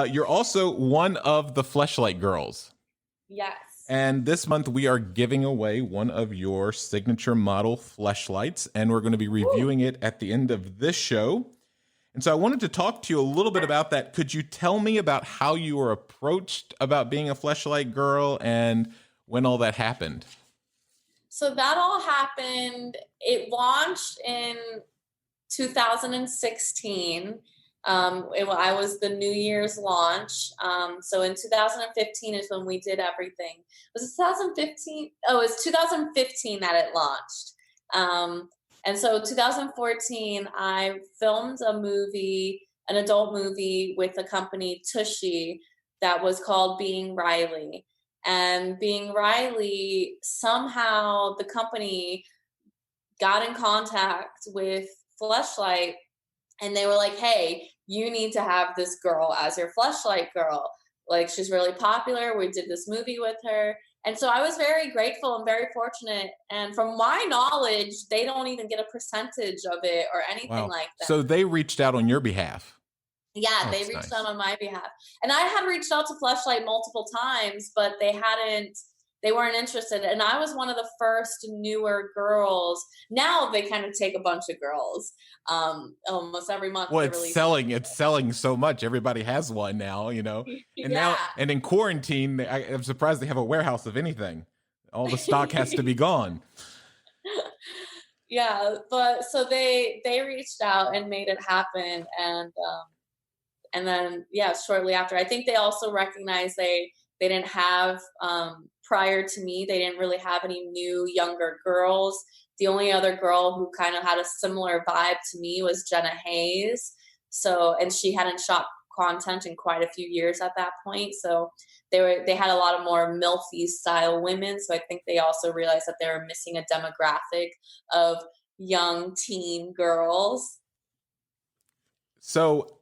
You're also one of the Fleshlight girls. Yes. And this month we are giving away one of your signature model Fleshlights, and we're going to be reviewing it at the end of this show. And so I wanted to talk to you a little bit about that. Could you tell me about how you were approached about being a Fleshlight girl and when all that happened? So that all happened. It launched in 2016. I was the New Year's launch. So in 2015 is when we did everything. Was it 2015? Oh, it was 2015 that it launched. And so 2014, I filmed a movie, an adult movie with a company, Tushy, that was called Being Riley. And Being Riley, somehow the company got in contact with Fleshlight, and they were like, hey, you need to have this girl as your Fleshlight girl. Like, she's really popular. We did this movie with her. And so I was very grateful and very fortunate. And from my knowledge, they don't even get a percentage of it or anything like that. So they reached out on your behalf. Yeah, they reached out on my behalf. And I had reached out to Fleshlight multiple times, but they weren't interested. And I was one of the first newer girls. Now they kind of take a bunch of girls almost every month. Well, it's selling so much. Everybody has one now, you know. And yeah. And in quarantine, I'm surprised they have a warehouse of anything. All the stock has to be gone. Yeah, but so they reached out and made it happen, and then shortly after, I think they also recognized they didn't have prior to me, they didn't really have any new younger girls. The only other girl who kind of had a similar vibe to me was Jenna Hayes. And she hadn't shot content in quite a few years at that point. So they had a lot of more MILF-y style women. So I think they also realized that they were missing a demographic of young teen girls. So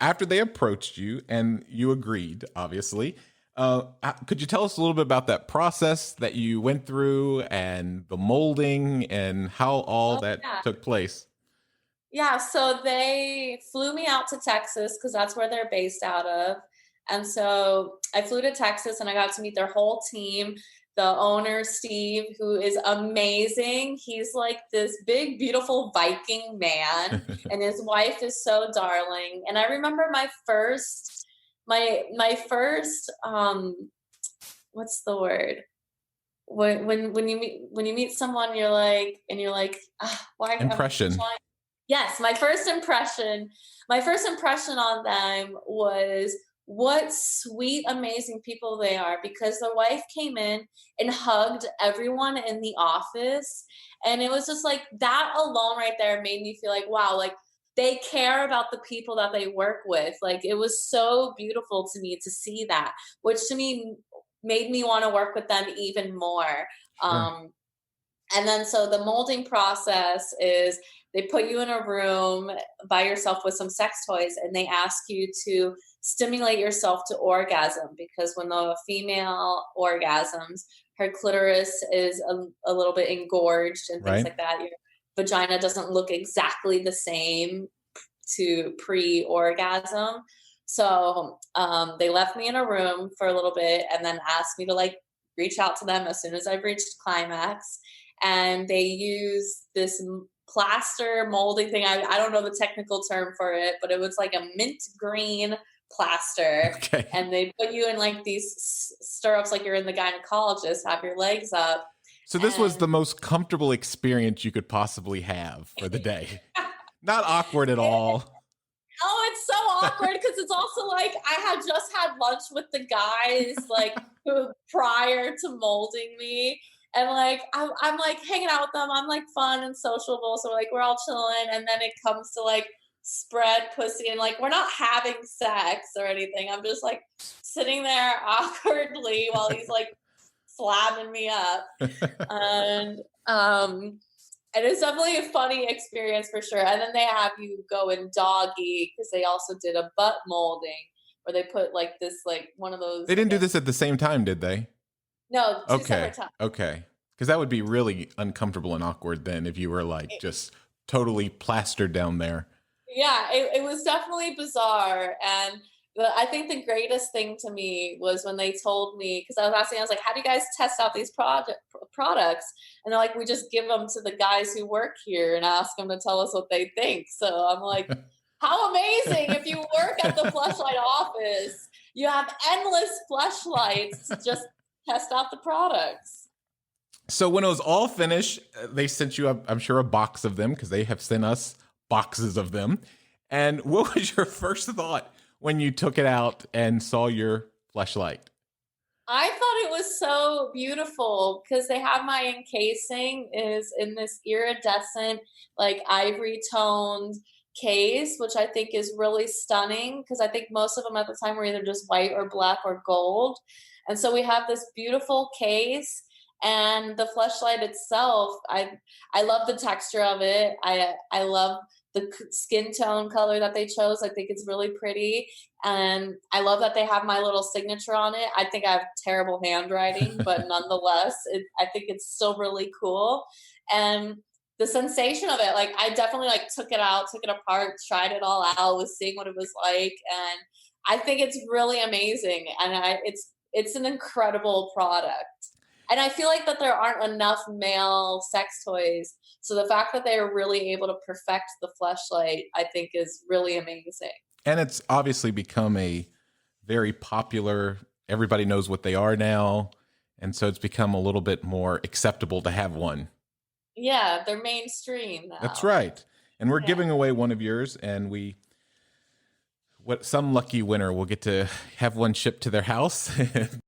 after they approached you and you agreed, obviously, could you tell us a little bit about that process that you went through and the molding and how all that took place? Yeah, so they flew me out to Texas because that's where they're based out of. And so I flew to Texas and I got to meet their whole team. The owner, Steve, who is amazing. He's like this big, beautiful Viking man, and his wife is so darling. And I remember my first, what's the word? When you meet someone, you're like, why? Impression. Yes, my first impression on them was what sweet, amazing people they are, because the wife came in and hugged everyone in the office. And it was just like that alone right there made me feel like, wow, like they care about the people that they work with. Like, it was so beautiful to me to see that, which to me made me want to work with them even more. Sure. And then so the molding process is they put you in a room by yourself with some sex toys, and they ask you to stimulate yourself to orgasm, because when the female orgasms, her clitoris is a little bit engorged and things like that. Your vagina doesn't look exactly the same to pre-orgasm. So they left me in a room for a little bit and then asked me to like reach out to them as soon as I've reached climax. And they use this plaster molding thing. I don't know the technical term for it, but it was like a mint green plaster. Okay. And they put you in like these stirrups like you're in the gynecologist, have your legs up. So this was the most comfortable experience you could possibly have for the day. Not awkward at all. Oh, it's so awkward because it's also like I had just had lunch with the guys like who prior to molding me. And like I'm like hanging out with them. I'm like fun and sociable. So like we're all chilling. And then it comes to like spread pussy and like we're not having sex or anything. I'm just like sitting there awkwardly while he's like slapping me up. And it's definitely a funny experience for sure. And then they have you go in doggy because they also did a butt molding where they put like this, like one of those. They didn't do this at the same time, did they? No, two separate times. Okay. Because that would be really uncomfortable and awkward then if you were like just totally plastered down there. Yeah, it was definitely bizarre. And I think the greatest thing to me was when they told me, because I was asking, I was like, "How do you guys test out these products?" And they're like, "We just give them to the guys who work here and ask them to tell us what they think." So I'm like, "How amazing! If you work at the Fleshlight office, you have endless Fleshlights to just test out the products." So when it was all finished, they sent you, I'm sure, a box of them because they have sent us boxes of them. And what was your first thought when you took it out and saw your Fleshlight? I thought it was so beautiful because they have my encasing is in this iridescent, like ivory toned case, which I think is really stunning because I think most of them at the time were either just white or black or gold. And so we have this beautiful case and the fleshlight itself. I love the texture of it. I love the skin tone color that they chose. I think it's really pretty. And I love that they have my little signature on it. I think I have terrible handwriting, but nonetheless, I think it's still really cool. And the sensation of it, like I definitely like took it out, took it apart, tried it all out, was seeing what it was like, and I think it's really amazing. And it's an incredible product. And I feel like that there aren't enough male sex toys. So the fact that they are really able to perfect the fleshlight, I think is really amazing. And it's obviously become a very popular, everybody knows what they are now. And so it's become a little bit more acceptable to have one. Yeah, they're mainstream That's now. right. And we're Yeah. giving away one of yours, and some lucky winner will get to have one shipped to their house.